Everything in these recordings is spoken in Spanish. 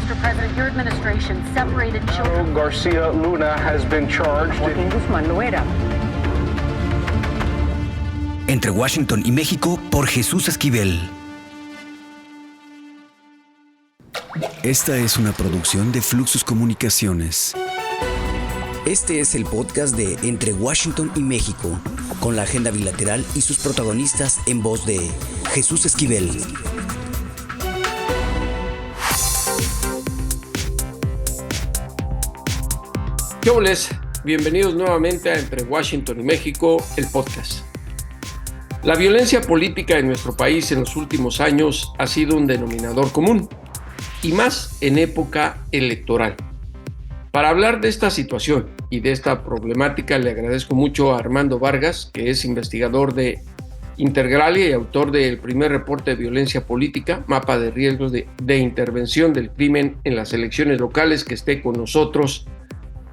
Mr. President, your administration separated children. Garcia Luna has been charged. Joaquín Guzmán Loera. Entre Washington y México por Jesús Esquivel. Esta es una producción de Fluxus Comunicaciones. Este es el podcast de Entre Washington y México, con la agenda bilateral y sus protagonistas en voz de Jesús Esquivel. ¿Qué óboles? Bienvenidos nuevamente a Entre Washington y México, el podcast. La violencia política en nuestro país en los últimos años ha sido un denominador común, y más en época electoral. Para hablar de esta situación y de esta problemática le agradezco mucho a Armando Vargas, que es investigador de Intergralia y autor del primer reporte de violencia política, mapa de riesgos de intervención del crimen en las elecciones locales, que esté con nosotros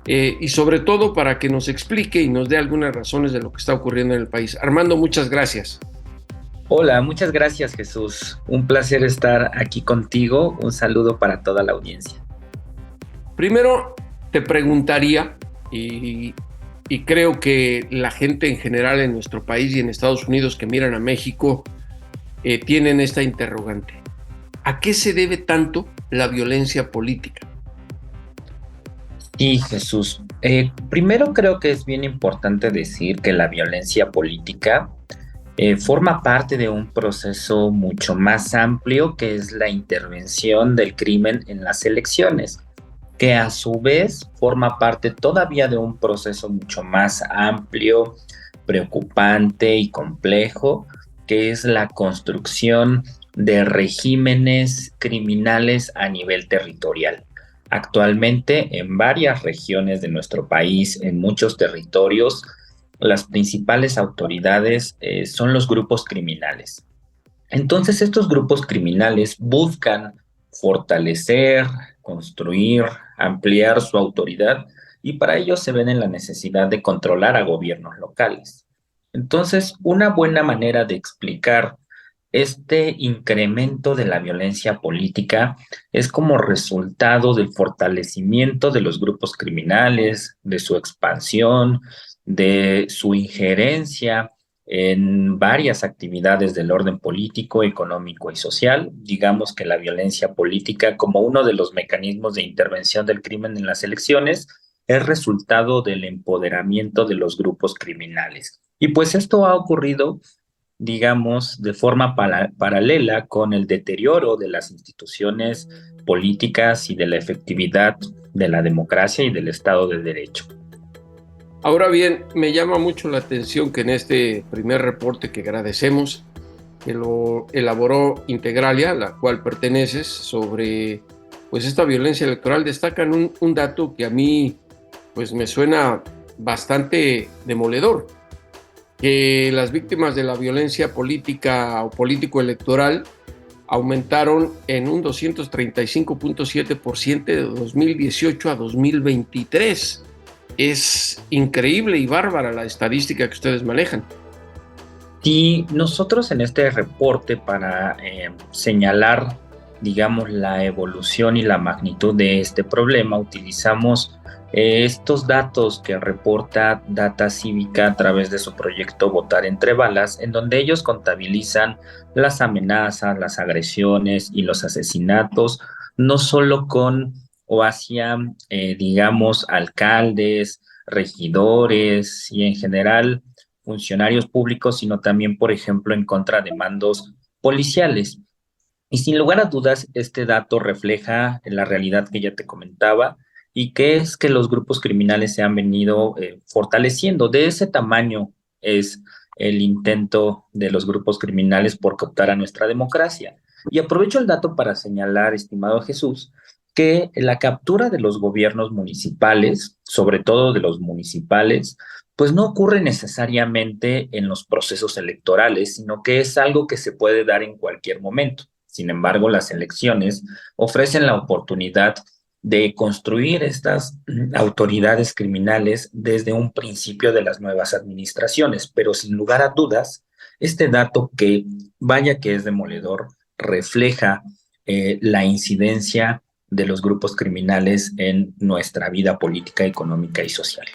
y sobre todo para que nos explique y nos dé algunas razones de lo que está ocurriendo en el país. Armando, muchas gracias. Hola, muchas gracias, Jesús. Un placer estar aquí contigo. Un saludo para toda la audiencia. Primero te preguntaría, y creo que la gente en general en nuestro país y en Estados Unidos que miran a México tienen esta interrogante. ¿A qué se debe tanto la violencia política? Sí, Jesús. Primero creo que es bien importante decir que la violencia política forma parte de un proceso mucho más amplio, que es la intervención del crimen en las elecciones, que a su vez forma parte todavía de un proceso mucho más amplio, preocupante y complejo, que es la construcción de regímenes criminales a nivel territorial. Actualmente, en varias regiones de nuestro país, en muchos territorios, las principales autoridades son los grupos criminales. Entonces, estos grupos criminales buscan fortalecer, construir, ampliar su autoridad, y para ello se ven en la necesidad de controlar a gobiernos locales. Entonces, una buena manera de explicar este incremento de la violencia política es como resultado del fortalecimiento de los grupos criminales, de su expansión, de su injerencia en varias actividades del orden político, económico y social. Digamos que la violencia política, como uno de los mecanismos de intervención del crimen en las elecciones, es resultado del empoderamiento de los grupos criminales. Y pues esto ha ocurrido, digamos, de forma paralela con el deterioro de las instituciones políticas y de la efectividad de la democracia y del Estado de Derecho. Ahora bien, me llama mucho la atención que en este primer reporte que agradecemos, que lo elaboró Integralia, a la cual perteneces, sobre pues esta violencia electoral, destacan un dato que a mí pues me suena bastante demoledor, que las víctimas de la violencia política o político-electoral aumentaron en un 235.7% de 2018 a 2023. Es increíble y bárbara la estadística que ustedes manejan. Y nosotros en este reporte, para señalar, digamos, la evolución y la magnitud de este problema, utilizamos estos datos que reporta Data Cívica a través de su proyecto Votar entre Balas, en donde ellos contabilizan las amenazas, las agresiones y los asesinatos, no solo con o hacia, digamos, alcaldes, regidores y en general funcionarios públicos, sino también, por ejemplo, en contra de mandos policiales. Y sin lugar a dudas, este dato refleja la realidad que ya te comentaba, y que es que los grupos criminales se han venido fortaleciendo. De ese tamaño es el intento de los grupos criminales por cooptar a nuestra democracia. Y aprovecho el dato para señalar, estimado Jesús, que la captura de los gobiernos municipales, sobre todo de los municipales, pues no ocurre necesariamente en los procesos electorales, sino que es algo que se puede dar en cualquier momento. Sin embargo, las elecciones ofrecen la oportunidad de construir estas autoridades criminales desde un principio de las nuevas administraciones, pero sin lugar a dudas, este dato, que vaya que es demoledor, refleja la incidencia de los grupos criminales en nuestra vida política, económica y social.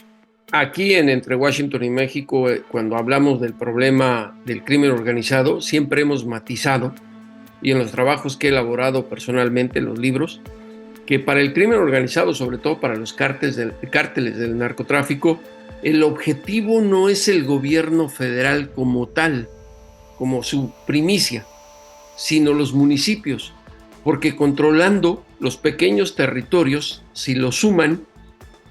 Aquí en Entre Washington y México, cuando hablamos del problema del crimen organizado, siempre hemos matizado, y en los trabajos que he elaborado personalmente, en los libros, que para el crimen organizado, sobre todo para los cárteles del narcotráfico, el objetivo no es el gobierno federal como tal, como su primicia, sino los municipios, porque controlando los pequeños territorios, si lo suman,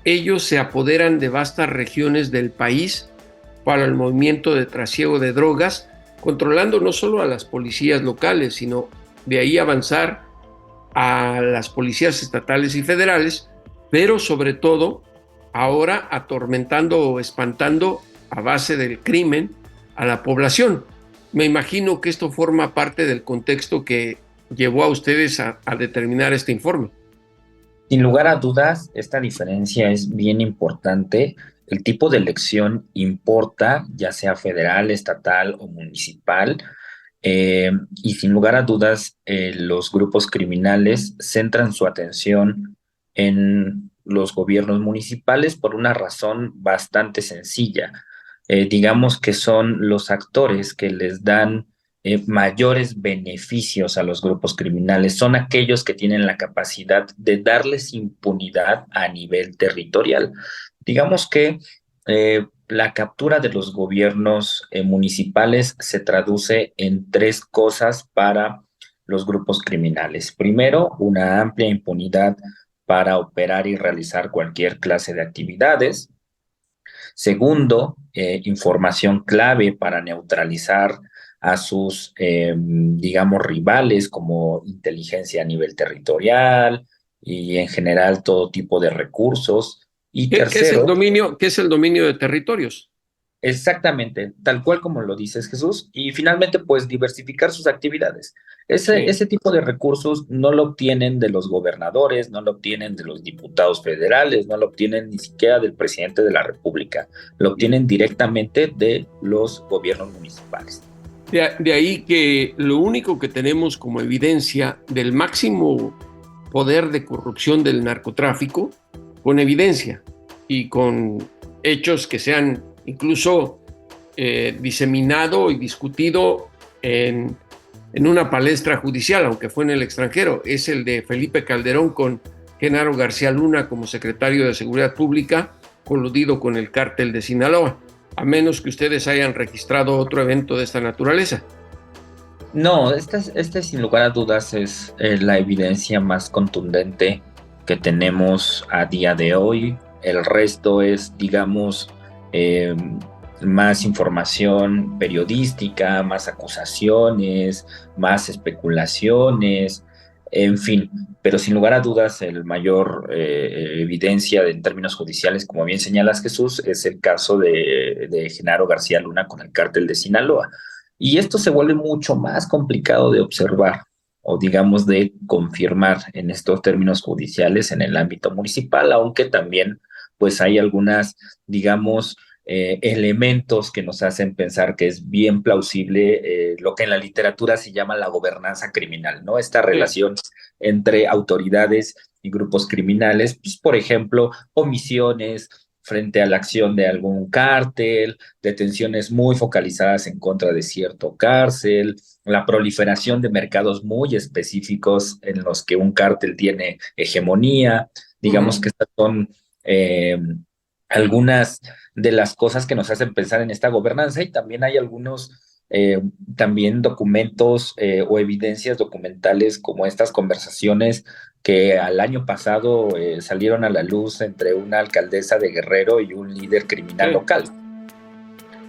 ellos se apoderan de vastas regiones del país para el movimiento de trasiego de drogas, controlando no solo a las policías locales, sino de ahí avanzar a las policías estatales y federales, pero sobre todo ahora atormentando o espantando a base del crimen a la población. Me imagino que esto forma parte del contexto que llevó a ustedes a determinar este informe. Sin lugar a dudas, esta diferencia es bien importante. El tipo de elección importa, ya sea federal, estatal o municipal, y sin lugar a dudas, los grupos criminales centran su atención en los gobiernos municipales por una razón bastante sencilla. Digamos que son los actores que les dan mayores beneficios a los grupos criminales, son aquellos que tienen la capacidad de darles impunidad a nivel territorial. Digamos que la captura de los gobiernos municipales se traduce en tres cosas para los grupos criminales. Primero, una amplia impunidad para operar y realizar cualquier clase de actividades. Segundo, información clave para neutralizar a sus, digamos, rivales, como inteligencia a nivel territorial y en general todo tipo de recursos. Y tercero, ¿qué es el dominio de territorios? Exactamente, tal cual como lo dices, Jesús. Y finalmente, pues diversificar sus actividades. Ese tipo de recursos no lo obtienen de los gobernadores, no lo obtienen de los diputados federales, no lo obtienen ni siquiera del presidente de la República, lo obtienen directamente de los gobiernos municipales. De ahí que lo único que tenemos como evidencia del máximo poder de corrupción del narcotráfico, con evidencia y con hechos que se han incluso diseminado y discutido en una palestra judicial, aunque fue en el extranjero, es el de Felipe Calderón con Genaro García Luna como secretario de Seguridad Pública, coludido con el cártel de Sinaloa, a menos que ustedes hayan registrado otro evento de esta naturaleza. No, esta sin lugar a dudas es la evidencia más contundente que tenemos a día de hoy. El resto es, digamos, más información periodística, más acusaciones, más especulaciones, en fin. Pero sin lugar a dudas, el mayor evidencia en términos judiciales, como bien señalas, Jesús, es el caso de Genaro García Luna con el cártel de Sinaloa. Y esto se vuelve mucho más complicado de observar o digamos de confirmar en estos términos judiciales en el ámbito municipal, aunque también pues hay algunas, digamos, elementos que nos hacen pensar que es bien plausible lo que en la literatura se llama la gobernanza criminal, ¿no? Esta relación entre autoridades y grupos criminales, pues, por ejemplo, omisiones frente a la acción de algún cártel, detenciones muy focalizadas en contra de cierto cárcel, la proliferación de mercados muy específicos en los que un cártel tiene hegemonía. Digamos que estas son algunas de las cosas que nos hacen pensar en esta gobernanza, y también hay algunos también documentos o evidencias documentales como estas conversaciones que al año pasado salieron a la luz entre una alcaldesa de Guerrero y un líder criminal local.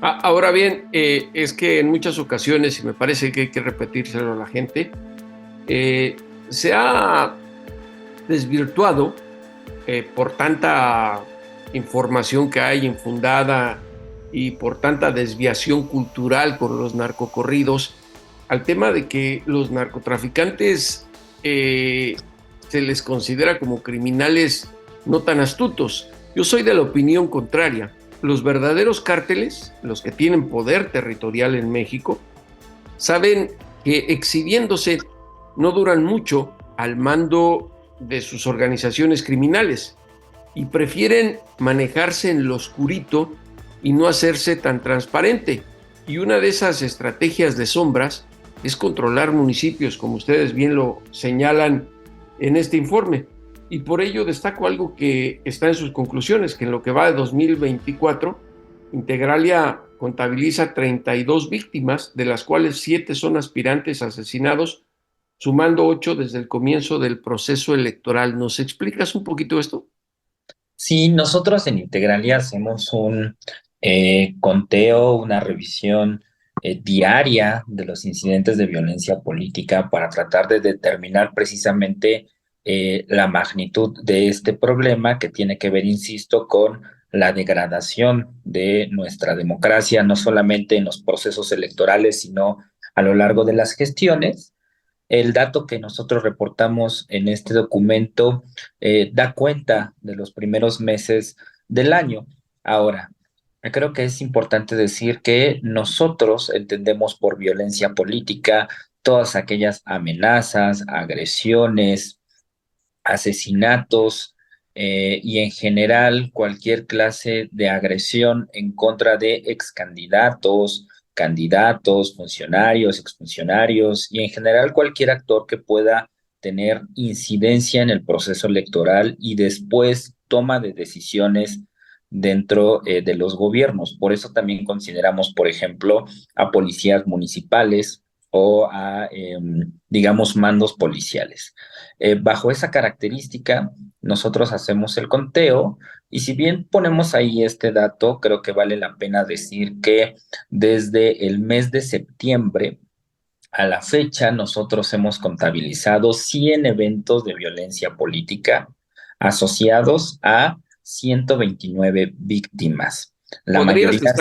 Ahora bien, es que en muchas ocasiones, y me parece que hay que repetírselo a la gente, se ha desvirtuado por tanta información que hay infundada y por tanta desviación cultural con los narcocorridos, al tema de que los narcotraficantes se les considera como criminales no tan astutos. Yo soy de la opinión contraria. Los verdaderos cárteles, los que tienen poder territorial en México, saben que exhibiéndose no duran mucho al mando de sus organizaciones criminales y prefieren manejarse en lo oscurito y no hacerse tan transparente. Y una de esas estrategias de sombras es controlar municipios, como ustedes bien lo señalan en este informe. Y por ello destaco algo que está en sus conclusiones, que en lo que va de 2024, Integralia contabiliza 32 víctimas, de las cuales 7 son aspirantes asesinados, sumando 8 desde el comienzo del proceso electoral. ¿Nos explicas un poquito esto? Sí, nosotros en Integralia hacemos un conteo, una revisión diaria de los incidentes de violencia política para tratar de determinar precisamente la magnitud de este problema que tiene que ver, insisto, con la degradación de nuestra democracia, no solamente en los procesos electorales, sino a lo largo de las gestiones. El dato que nosotros reportamos en este documento da cuenta de los primeros meses del año. Ahora, creo que es importante decir que nosotros entendemos por violencia política todas aquellas amenazas, agresiones, asesinatos y en general cualquier clase de agresión en contra de excandidatos, candidatos, funcionarios, exfuncionarios y en general cualquier actor que pueda tener incidencia en el proceso electoral y después toma de decisiones dentro de los gobiernos. Por eso también consideramos, por ejemplo, a policías municipales o a, digamos, mandos policiales. Bajo esa característica, nosotros hacemos el conteo y si bien ponemos ahí este dato, creo que vale la pena decir que desde el mes de septiembre a la fecha, nosotros hemos contabilizado 100 eventos de violencia política asociados a 129 víctimas. La ¿Podrías mayoría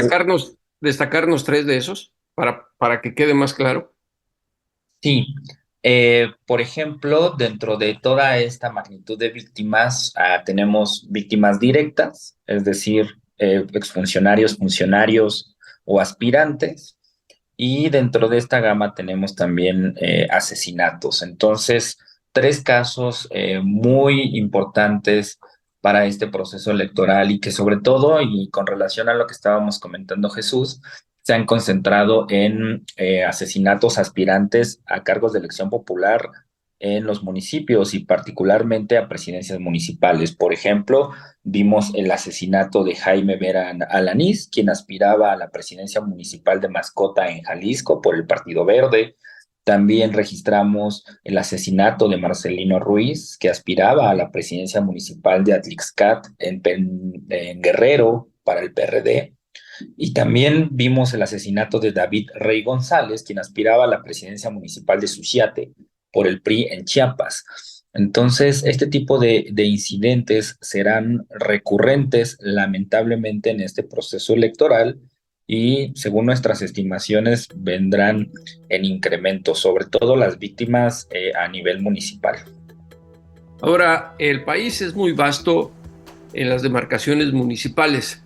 destacarnos 3 de esos para que quede más claro? Sí, por ejemplo, dentro de toda esta magnitud de víctimas, tenemos víctimas directas, es decir, exfuncionarios, funcionarios o aspirantes, y dentro de esta gama tenemos también asesinatos. Entonces, 3 casos muy importantes para este proceso electoral y que sobre todo, y con relación a lo que estábamos comentando Jesús, se han concentrado en asesinatos aspirantes a cargos de elección popular en los municipios y particularmente a presidencias municipales. Por ejemplo, vimos el asesinato de Jaime Vera Alanís, quien aspiraba a la presidencia municipal de Mascota en Jalisco por el Partido Verde. También registramos el asesinato de Marcelino Ruiz, que aspiraba a la presidencia municipal de Atlixcat en Guerrero para el PRD. Y también vimos el asesinato de David Rey González, quien aspiraba a la presidencia municipal de Suchiate por el PRI en Chiapas. Entonces, este tipo de incidentes serán recurrentes, lamentablemente, en este proceso electoral y, según nuestras estimaciones, vendrán en incremento, sobre todo las víctimas a nivel municipal. Ahora, el país es muy vasto en las demarcaciones municipales,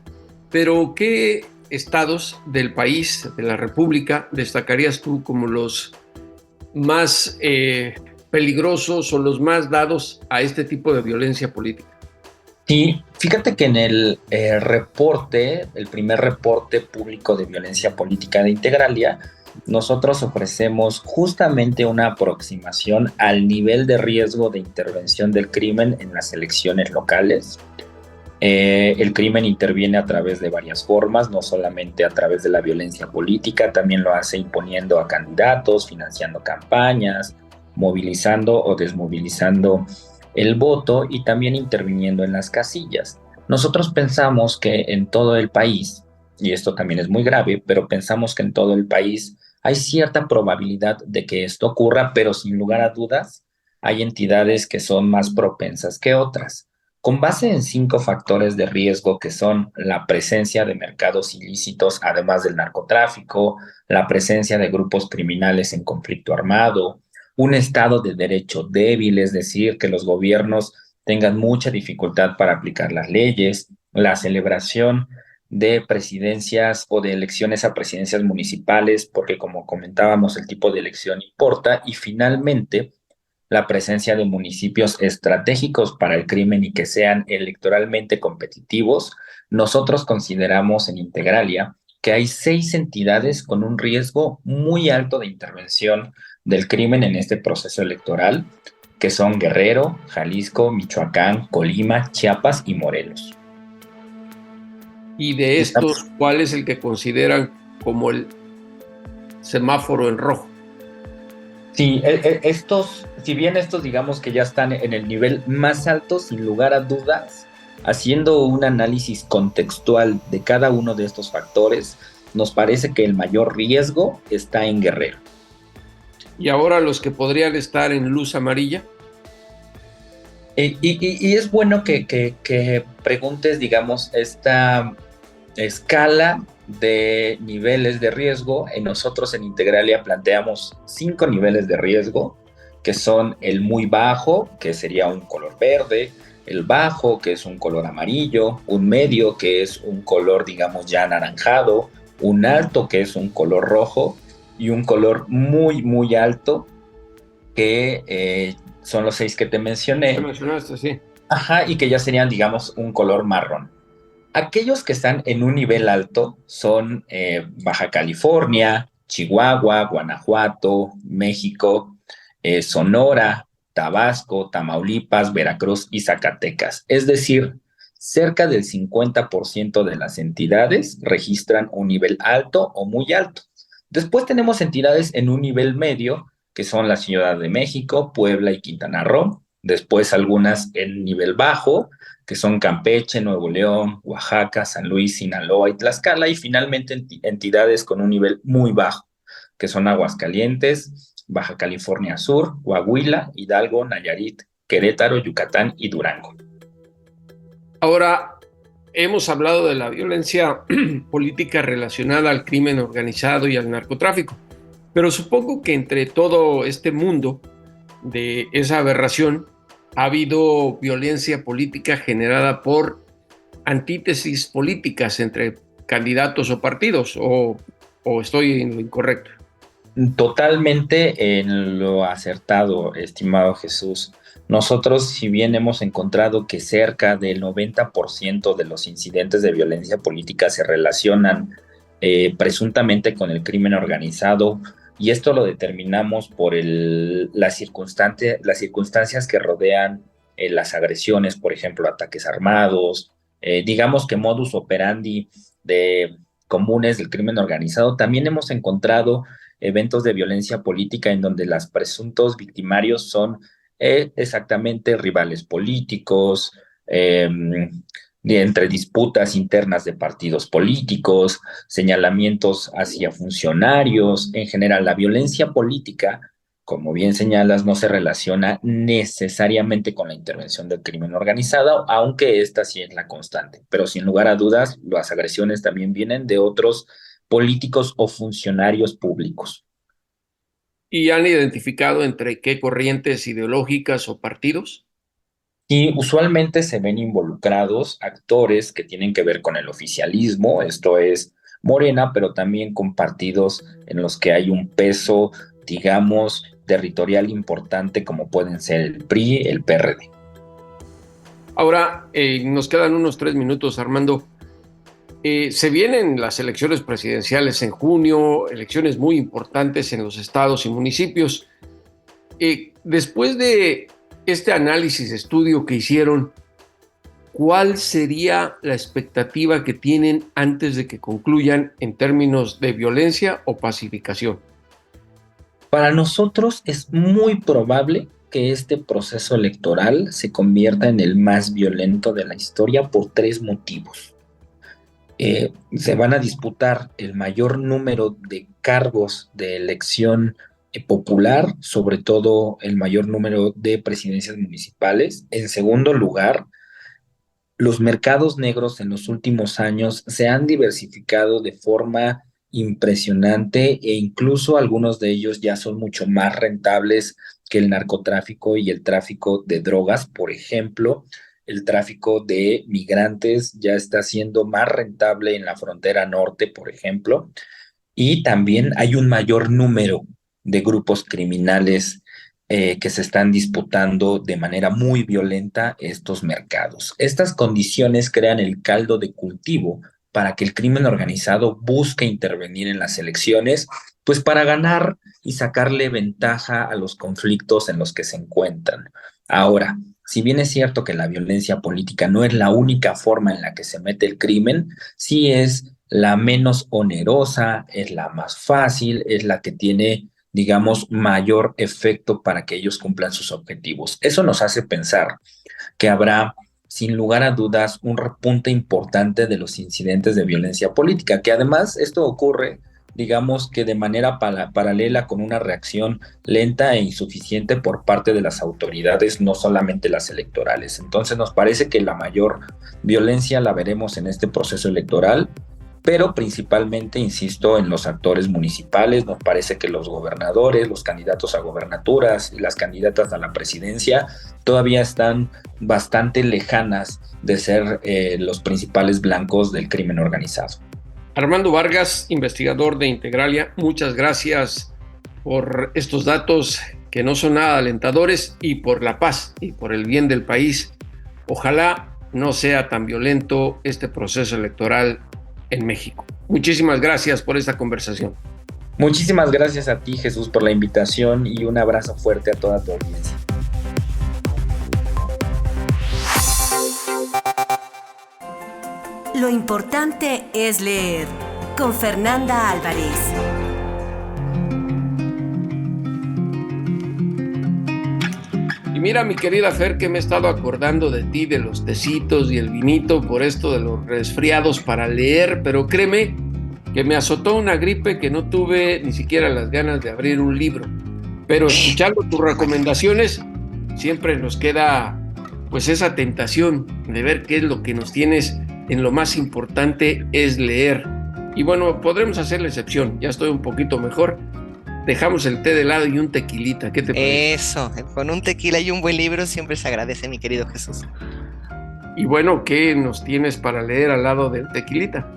pero ¿qué estados del país, de la República, destacarías tú como los más peligrosos o los más dados a este tipo de violencia política? Sí, fíjate que en el reporte, el primer reporte público de violencia política de Integralia, nosotros ofrecemos justamente una aproximación al nivel de riesgo de intervención del crimen en las elecciones locales. El crimen interviene a través de varias formas, no solamente a través de la violencia política, también lo hace imponiendo a candidatos, financiando campañas, movilizando o desmovilizando el voto y también interviniendo en las casillas. Nosotros pensamos que en todo el país, y esto también es muy grave, pero pensamos que en todo el país hay cierta probabilidad de que esto ocurra, pero sin lugar a dudas hay entidades que son más propensas que otras. Con base en 5 factores de riesgo que son la presencia de mercados ilícitos, además del narcotráfico, la presencia de grupos criminales en conflicto armado, un Estado de Derecho débil, es decir, que los gobiernos tengan mucha dificultad para aplicar las leyes, la celebración de presidencias o de elecciones a presidencias municipales, porque como comentábamos, el tipo de elección importa, y finalmente la presencia de municipios estratégicos para el crimen y que sean electoralmente competitivos, nosotros consideramos en Integralia que hay 6 entidades con un riesgo muy alto de intervención del crimen en este proceso electoral, que son Guerrero, Jalisco, Michoacán, Colima, Chiapas y Morelos. Y de estos, ¿cuál es el que consideran como el semáforo en rojo? Sí, si bien estos digamos que ya están en el nivel más alto, sin lugar a dudas, haciendo un análisis contextual de cada uno de estos factores, nos parece que el mayor riesgo está en Guerrero. ¿Y ahora los que podrían estar en luz amarilla? Y es bueno que preguntes, digamos, esta escala de niveles de riesgo. Nosotros en Integralia planteamos 5 niveles de riesgo, que son el muy bajo, que sería un color verde, el bajo, que es un color amarillo, un medio, que es un color, digamos, ya anaranjado, un alto, que es un color rojo, y un color muy, muy alto, que son los 6 que te mencioné. Te mencionaste, sí. Ajá, y que ya serían, digamos, un color marrón. Aquellos que están en un nivel alto son Baja California, Chihuahua, Guanajuato, México, Sonora, Tabasco, Tamaulipas, Veracruz y Zacatecas. Es decir, cerca del 50% de las entidades registran un nivel alto o muy alto. Después tenemos entidades en un nivel medio, que son la Ciudad de México, Puebla y Quintana Roo. Después algunas en nivel bajo, que son Campeche, Nuevo León, Oaxaca, San Luis, Sinaloa y Tlaxcala, y finalmente entidades con un nivel muy bajo, que son Aguascalientes, Baja California Sur, Coahuila, Hidalgo, Nayarit, Querétaro, Yucatán y Durango. Ahora, hemos hablado de la violencia política relacionada al crimen organizado y al narcotráfico, pero supongo que entre todo este mundo de esa aberración ha habido violencia política generada por antítesis políticas entre candidatos o partidos, o estoy en lo incorrecto. Totalmente en lo acertado, estimado Jesús. Nosotros, si bien hemos encontrado que cerca del 90% de los incidentes de violencia política se relacionan presuntamente con el crimen organizado, y esto lo determinamos por las circunstancias que rodean las agresiones, por ejemplo, ataques armados, digamos que modus operandi comunes del crimen organizado. También hemos encontrado eventos de violencia política en donde los presuntos victimarios son exactamente rivales políticos, entre disputas internas de partidos políticos, señalamientos hacia funcionarios. En general, la violencia política, como bien señalas, no se relaciona necesariamente con la intervención del crimen organizado, aunque esta sí es la constante. Pero sin lugar a dudas, las agresiones también vienen de otros políticos o funcionarios públicos. ¿Y han identificado entre qué corrientes ideológicas o partidos? Y usualmente se ven involucrados actores que tienen que ver con el oficialismo, esto es Morena, pero también con partidos en los que hay un peso, digamos, territorial importante, como pueden ser el PRI, el PRD. Ahora, nos quedan unos 3 minutos, Armando. Se vienen las elecciones presidenciales en junio, elecciones muy importantes en los estados y municipios. Después de este análisis, estudio que hicieron, ¿cuál sería la expectativa que tienen antes de que concluyan en términos de violencia o pacificación? Para nosotros es muy probable que este proceso electoral se convierta en el más violento de la historia por 3 motivos. Se van a disputar el mayor número de cargos de elección popular, sobre todo el mayor número de presidencias municipales. En segundo lugar, los mercados negros en los últimos años se han diversificado de forma impresionante, e incluso algunos de ellos ya son mucho más rentables que el narcotráfico y el tráfico de drogas. Por ejemplo, el tráfico de migrantes ya está siendo más rentable en la frontera norte, por ejemplo, y también hay un mayor número de grupos criminales que se están disputando de manera muy violenta estos mercados. Estas condiciones crean el caldo de cultivo para que el crimen organizado busque intervenir en las elecciones, pues para ganar y sacarle ventaja a los conflictos en los que se encuentran. Ahora, si bien es cierto que la violencia política no es la única forma en la que se mete el crimen, sí es la menos onerosa, es la más fácil, es la que tiene, digamos, mayor efecto para que ellos cumplan sus objetivos. Eso nos hace pensar que habrá, sin lugar a dudas, un repunte importante de los incidentes de violencia política, que además esto ocurre, digamos que de manera paralela con una reacción lenta e insuficiente por parte de las autoridades, no solamente las electorales. Entonces nos parece que la mayor violencia la veremos en este proceso electoral, pero principalmente, insisto, en los actores municipales. Nos parece que los gobernadores, los candidatos a gobernaturas y las candidatas a la presidencia todavía están bastante lejanas de ser los principales blancos del crimen organizado. Armando Vargas, investigador de Integralia, muchas gracias por estos datos que no son nada alentadores y por la paz y por el bien del país. Ojalá no sea tan violento este proceso electoral en México. Muchísimas gracias por esta conversación. Muchísimas gracias a ti, Jesús, por la invitación y un abrazo fuerte a toda tu audiencia. Lo importante es leer, con Fernanda Álvarez. Y mira, mi querida Fer, que me he estado acordando de ti, de los tecitos y el vinito, por esto de los resfriados para leer, pero créeme que me azotó una gripe que no tuve ni siquiera las ganas de abrir un libro. Pero escuchando tus recomendaciones, siempre nos queda pues esa tentación de ver qué es lo que nos tienes en lo más importante es leer. Y bueno, podremos hacer la excepción, ya estoy un poquito mejor. Dejamos el té de lado y un tequilita, ¿qué te parece? Eso, con un tequila y un buen libro siempre se agradece, mi querido Jesús. Y bueno, ¿qué nos tienes para leer al lado del tequilita?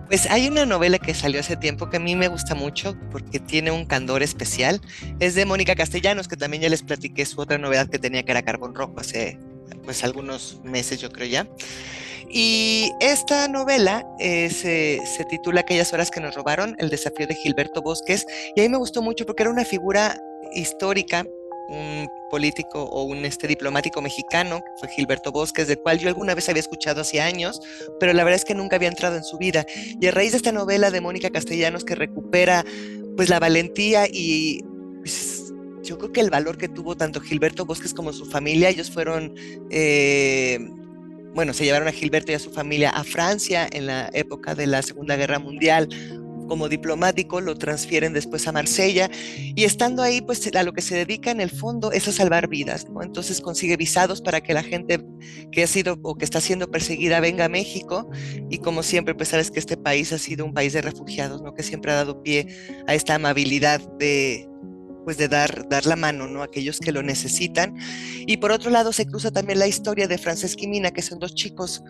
Pues hay una novela que salió hace tiempo que a mí me gusta mucho porque tiene un candor especial. Es de Mónica Castellanos, que también ya les platiqué su otra novedad que tenía, que era Carbón Rojo, hace pues algunos meses yo creo ya. Y esta novela se titula Aquellas horas que nos robaron, el desafío de Gilberto Bosques, y a mí me gustó mucho porque era una figura histórica, un político o un diplomático mexicano, que fue Gilberto Bosques, del cual yo alguna vez había escuchado hace años, pero la verdad es que nunca había entrado en su vida. Y a raíz de esta novela de Mónica Castellanos, que recupera pues la valentía y pues, yo creo que el valor que tuvo tanto Gilberto Bosques como su familia, ellos fueron... se llevaron a Gilberto y a su familia a Francia en la época de la Segunda Guerra Mundial como diplomático, lo transfieren después a Marsella y estando ahí, pues a lo que se dedica en el fondo es a salvar vidas, ¿no? Entonces consigue visados para que la gente que ha sido o que está siendo perseguida venga a México y como siempre, pues sabes que este país ha sido un país de refugiados, ¿no? Que siempre ha dado pie a esta amabilidad de dar la mano, ¿no? A aquellos que lo necesitan. Y por otro lado se cruza también la historia de Francesc y Mina, que son dos chicos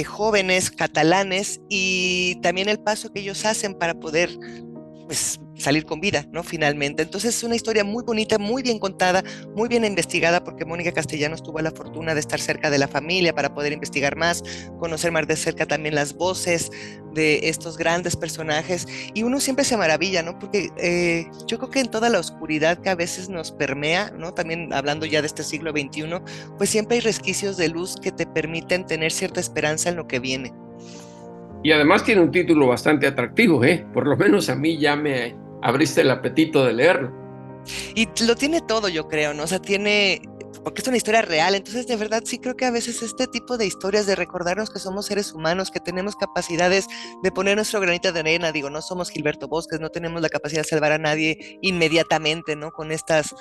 jóvenes catalanes, y también el paso que ellos hacen para poder pues salir con vida, ¿no? Finalmente. Entonces es una historia muy bonita, muy bien contada, muy bien investigada, porque Mónica Castellanos tuvo la fortuna de estar cerca de la familia para poder investigar más, conocer más de cerca también las voces de estos grandes personajes, y uno siempre se maravilla, ¿no? Porque yo creo que en toda la oscuridad que a veces nos permea, ¿no? También hablando ya de este siglo XXI, pues siempre hay resquicios de luz que te permiten tener cierta esperanza en lo que viene. Y además tiene un título bastante atractivo, ¿eh? Por lo menos a mí ya me abriste el apetito de leerlo. Y lo tiene todo, yo creo, ¿no? O sea, porque es una historia real, entonces de verdad sí creo que a veces este tipo de historias de recordarnos que somos seres humanos, que tenemos capacidades de poner nuestro granito de arena, digo, no somos Gilberto Bosques, no tenemos la capacidad de salvar a nadie inmediatamente, ¿no? Con estas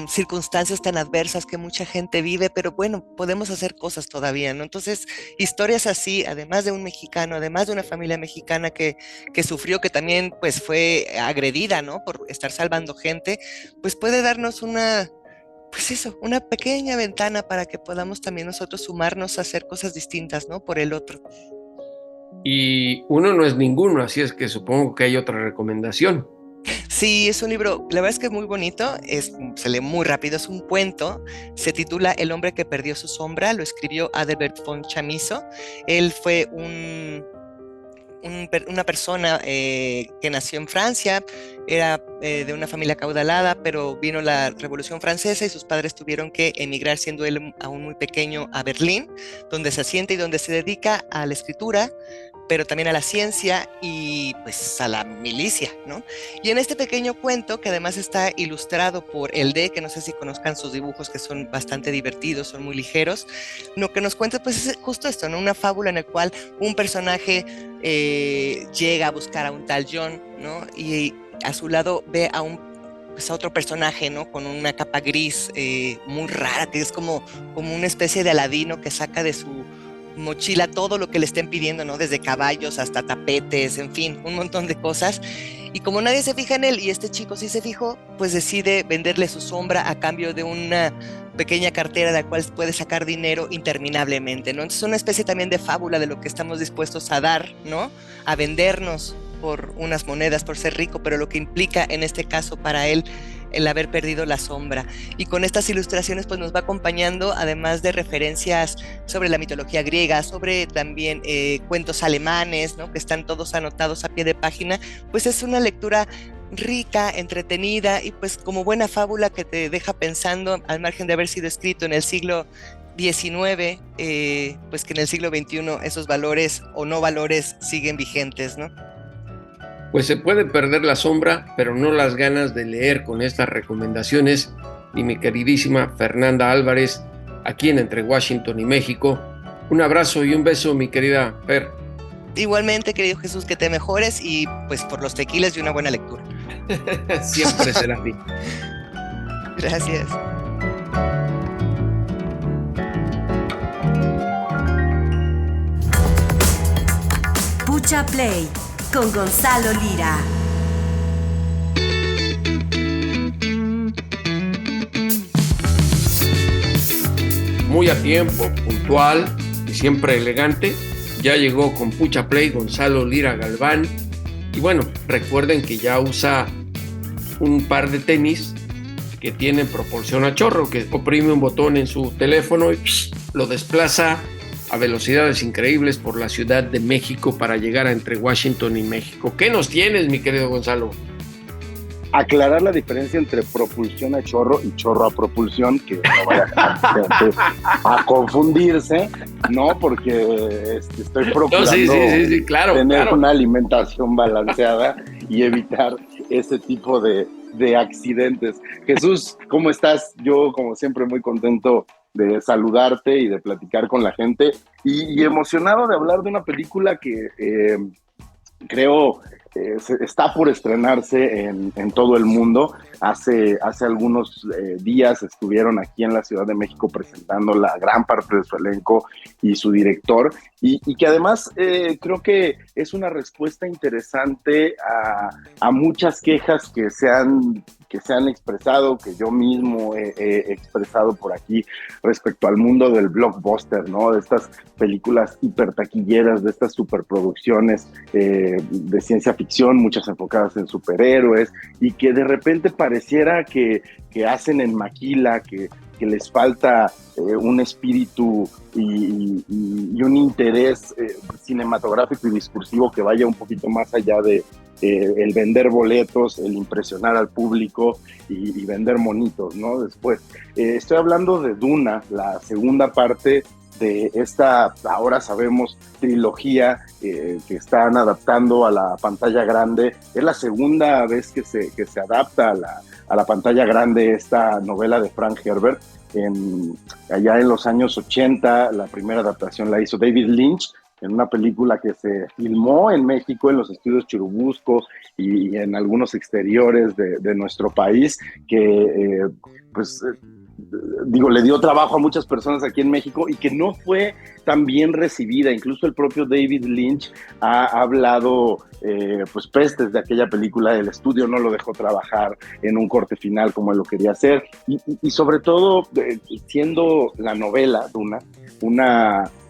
circunstancias tan adversas que mucha gente vive, pero bueno, podemos hacer cosas todavía, ¿no? Entonces, historias así, además de un mexicano, además de una familia mexicana que sufrió, que también pues fue agredida, ¿no? Por estar salvando gente, pues puede darnos una pequeña ventana para que podamos también nosotros sumarnos a hacer cosas distintas, ¿no? Por el otro. Y uno no es ninguno, así es que supongo que hay otra recomendación. Sí, es un libro, la verdad es que es muy bonito, se lee muy rápido, es un cuento, se titula El hombre que perdió su sombra, lo escribió Adalbert von Chamisso. Él fue una persona que nació en Francia, era de una familia acaudalada, pero vino la Revolución Francesa y sus padres tuvieron que emigrar, siendo él aún muy pequeño, a Berlín, donde se asienta y donde se dedica a la escritura, pero también a la ciencia y pues a la milicia, ¿no? Y en este pequeño cuento, que además está ilustrado por El D, que no sé si conozcan sus dibujos, que son bastante divertidos, son muy ligeros, lo que nos cuenta pues es justo esto, ¿no? Una fábula en la cual un personaje llega a buscar a un tal John, ¿no? Y a su lado ve a otro personaje, ¿no? Con una capa gris muy rara, que es como una especie de Aladino que saca de su mochila todo lo que le estén pidiendo, ¿no? Desde caballos hasta tapetes, en fin, un montón de cosas. Y como nadie se fija en él y este chico sí se fijó, pues decide venderle su sombra a cambio de una pequeña cartera de la cual puede sacar dinero interminablemente, ¿no? Entonces es una especie también de fábula de lo que estamos dispuestos a dar, ¿no? A vendernos por unas monedas, por ser rico, pero lo que implica en este caso para él el haber perdido la sombra. Y con estas ilustraciones pues nos va acompañando, además de referencias sobre la mitología griega, sobre también cuentos alemanes, ¿no? Que están todos anotados a pie de página. Pues es una lectura rica, entretenida y pues como buena fábula que te deja pensando, al margen de haber sido escrito en el siglo XIX, pues que en el siglo XXI esos valores o no valores siguen vigentes, ¿no? Pues se puede perder la sombra, pero no las ganas de leer con estas recomendaciones. Y mi queridísima Fernanda Álvarez, aquí en Entre Washington y México. Un abrazo y un beso, mi querida Fer. Igualmente, querido Jesús, que te mejores y pues por los tequilas y una buena lectura. Siempre será así. Gracias. Pucha Play con Gonzalo Lira. Muy a tiempo, puntual y siempre elegante. Ya llegó con Pucha Play Gonzalo Lira Galván. Y bueno, recuerden que ya usa un par de tenis que tienen propulsión a chorro, que oprime un botón en su teléfono y lo desplaza a velocidades increíbles por la Ciudad de México para llegar a Entre Washington y México. ¿Qué nos tienes, mi querido Gonzalo? Aclarar la diferencia entre propulsión a chorro y chorro a propulsión, que no vaya a confundirse, ¿no? Porque estoy procurando claro, tener una alimentación balanceada y evitar ese tipo de accidentes. Jesús, ¿cómo estás? Yo, como siempre, muy contento de saludarte y de platicar con la gente y emocionado de hablar de una película que creo está por estrenarse en todo el mundo. Hace algunos días estuvieron aquí en la Ciudad de México presentando la gran parte de su elenco y su director, y que además creo que es una respuesta interesante a muchas quejas que se han expresado, que yo mismo he expresado por aquí respecto al mundo del blockbuster, ¿no? De estas películas hipertaquilleras, de estas superproducciones de ciencia ficción, muchas enfocadas en superhéroes, y que de repente pareciera que hacen en maquila, que les falta un espíritu y un interés cinematográfico y discursivo que vaya un poquito más allá de el vender boletos, el impresionar al público y vender monitos, ¿no? Después, estoy hablando de Duna, la segunda parte de esta, ahora sabemos, trilogía que están adaptando a la pantalla grande. Es la segunda vez que se adapta a la pantalla grande esta novela de Frank Herbert. Allá en los años 80, la primera adaptación la hizo David Lynch en una película que se filmó en México, en los estudios Churubusco y en algunos exteriores de nuestro país, que le dio trabajo a muchas personas aquí en México y que no fue tan bien recibida. Incluso el propio David Lynch ha hablado pestes de aquella película. El estudio no lo dejó trabajar en un corte final como él lo quería hacer, y sobre todo siendo la novela Duna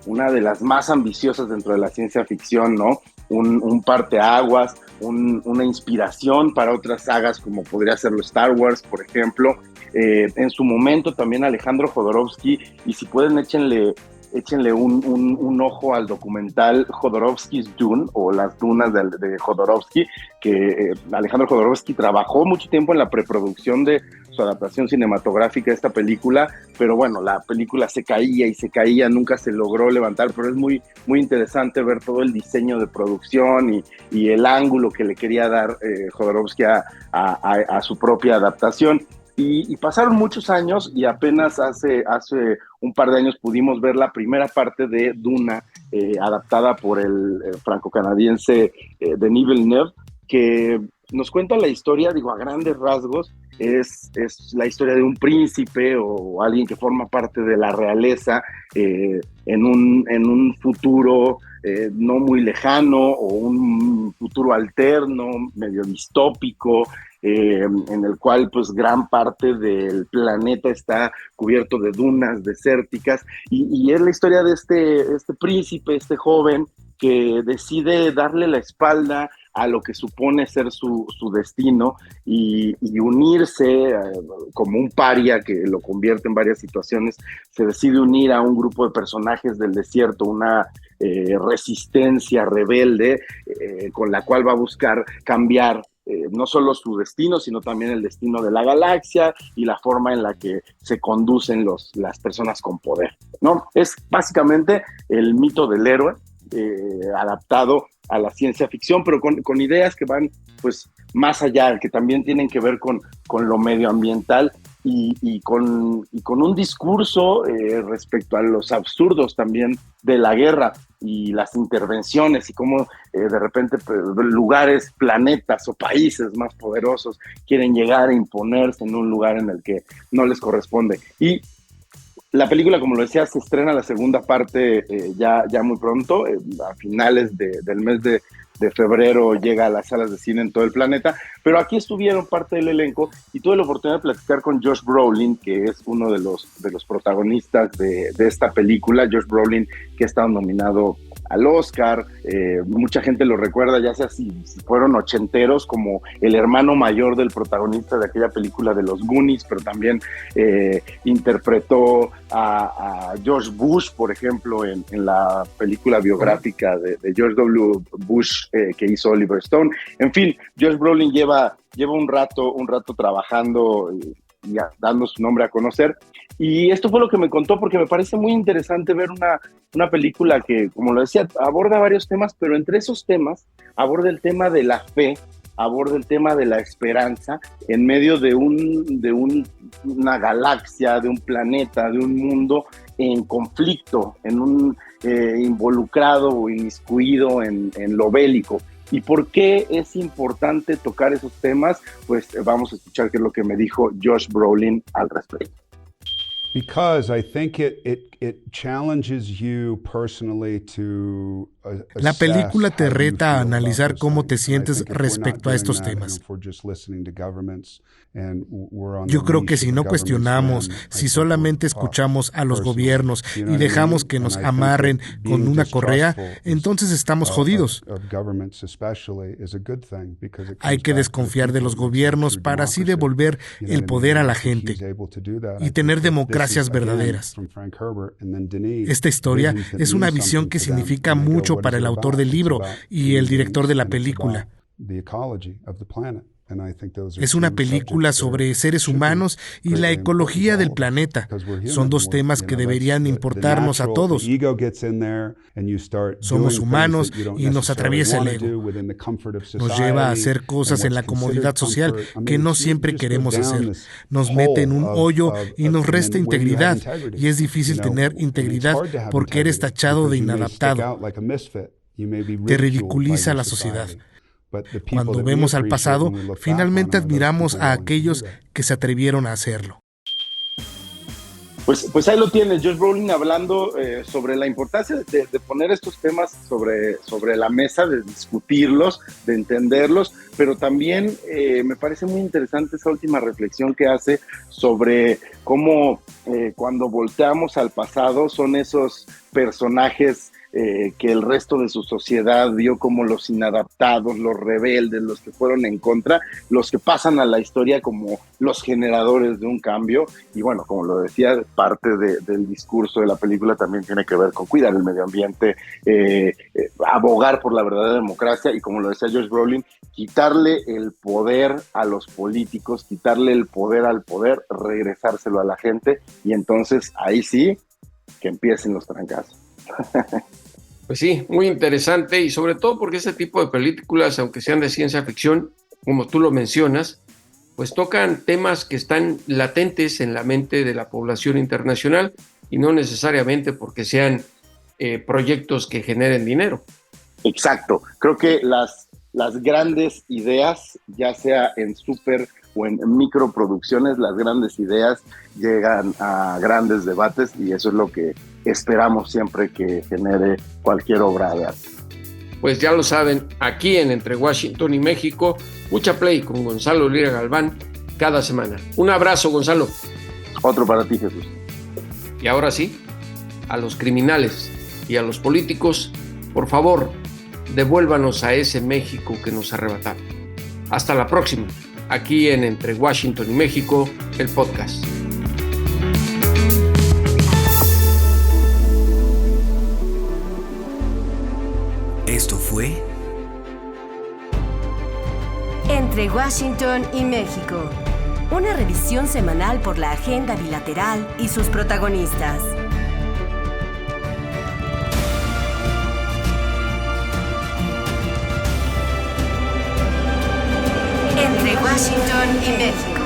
una de las más ambiciosas dentro de la ciencia ficción, ¿no? un parteaguas, una inspiración para otras sagas como podría ser los Star Wars, por ejemplo. En su momento también Alejandro Jodorowsky, y si pueden échenle un ojo al documental Jodorowsky's Dune, o Las Dunas de Jodorowsky, que Alejandro Jodorowsky trabajó mucho tiempo en la preproducción de su adaptación cinematográfica de esta película, pero bueno, la película se caía, nunca se logró levantar, pero es muy, muy interesante ver todo el diseño de producción y el ángulo que le quería dar Jodorowsky a su propia adaptación. Y pasaron muchos años y apenas hace un par de años pudimos ver la primera parte de Duna, adaptada por el franco-canadiense Denis Villeneuve, que nos cuenta la historia, digo, a grandes rasgos, es la historia de un príncipe o alguien que forma parte de la realeza en un futuro no muy lejano, o un futuro alterno, medio distópico, en el cual pues gran parte del planeta está cubierto de dunas desérticas, y es la historia de este príncipe, este joven, que decide darle la espalda a lo que supone ser su destino y unirse como un paria que lo convierte en varias situaciones. Se decide unir a un grupo de personajes del desierto, una resistencia rebelde con la cual va a buscar cambiar no solo su destino, sino también el destino de la galaxia y la forma en la que se conducen las personas con poder, ¿no? Es básicamente el mito del héroe adaptado a la ciencia ficción, pero con ideas que van pues más allá, que también tienen que ver con lo medioambiental y con un discurso respecto a los absurdos también de la guerra y las intervenciones, y cómo de repente lugares, planetas o países más poderosos quieren llegar a imponerse en un lugar en el que no les corresponde. Y la película, como lo decía, se estrena la segunda parte ya muy pronto, a finales del mes de febrero llega a las salas de cine en todo el planeta, pero aquí estuvieron parte del elenco y tuve la oportunidad de platicar con Josh Brolin, que es uno de los protagonistas de esta película. Josh Brolin, que ha estado nominado al Oscar, mucha gente lo recuerda, ya sea si fueron ochenteros, como el hermano mayor del protagonista de aquella película de los Goonies, pero también interpretó a George Bush, por ejemplo, en la película biográfica de George W. Bush que hizo Oliver Stone. En fin, Josh Brolin lleva un rato trabajando y dando su nombre a conocer. Y esto fue lo que me contó, porque me parece muy interesante ver una película que, como lo decía, aborda varios temas, pero entre esos temas aborda el tema de la fe, aborda el tema de la esperanza en medio de una galaxia, de un planeta, de un mundo en conflicto, involucrado o inmiscuido en lo bélico. ¿Y por qué es importante tocar esos temas? Pues vamos a escuchar qué es lo que me dijo Josh Brolin al respecto. Because I think it challenges you personally to La película te reta a analizar cómo te sientes respecto a estos temas. Yo creo que si no cuestionamos, si solamente escuchamos a los gobiernos y dejamos que nos amarren con una correa, entonces estamos jodidos. Hay que desconfiar de los gobiernos para así devolver el poder a la gente y tener democracias verdaderas. Esta historia es una visión que significa mucho para el autor del libro y el director de la película. Es una película sobre seres humanos y la ecología del planeta. Son dos temas que deberían importarnos a todos. Somos humanos y nos atraviesa el ego. Nos lleva a hacer cosas en la comodidad social que no siempre queremos hacer. Nos mete en un hoyo y nos resta integridad. Y es difícil tener integridad porque eres tachado de inadaptado. Te ridiculiza la sociedad. Cuando vemos al pasado, finalmente admiramos a aquellos que se atrevieron a hacerlo. Pues ahí lo tienes, Josh Brolin hablando sobre la importancia de poner estos temas sobre la mesa, de discutirlos, de entenderlos, pero también me parece muy interesante esa última reflexión que hace sobre cómo cuando volteamos al pasado son esos personajes que el resto de su sociedad vio como los inadaptados, los rebeldes, los que fueron en contra, los que pasan a la historia como los generadores de un cambio. Y bueno, como lo decía, parte del discurso de la película también tiene que ver con cuidar el medio ambiente, abogar por la verdadera democracia y, como lo decía Josh Brolin, quitarle el poder a los políticos, quitarle el poder al poder, regresárselo a la gente, y entonces ahí sí que empiecen los trancazos. Pues sí, muy interesante, y sobre todo porque este tipo de películas, aunque sean de ciencia ficción, como tú lo mencionas, pues tocan temas que están latentes en la mente de la población internacional, y no necesariamente porque sean proyectos que generen dinero. Exacto, creo que las grandes ideas, ya sea en super o en microproducciones, las grandes ideas llegan a grandes debates, y eso es lo que esperamos siempre que genere cualquier obra de arte. Pues ya lo saben, aquí en Entre Washington y México, Mucha Play con Gonzalo Lira Galván cada semana. Un abrazo, Gonzalo. Otro para ti, Jesús. Y ahora sí, a los criminales y a los políticos, por favor, devuélvanos a ese México que nos arrebataron. Hasta la próxima, aquí en Entre Washington y México, el podcast. Esto fue Entre Washington y México, una revisión semanal por la agenda bilateral y sus protagonistas. Entre Washington y México.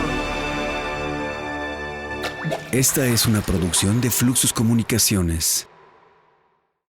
Esta es una producción de Fluxus Comunicaciones.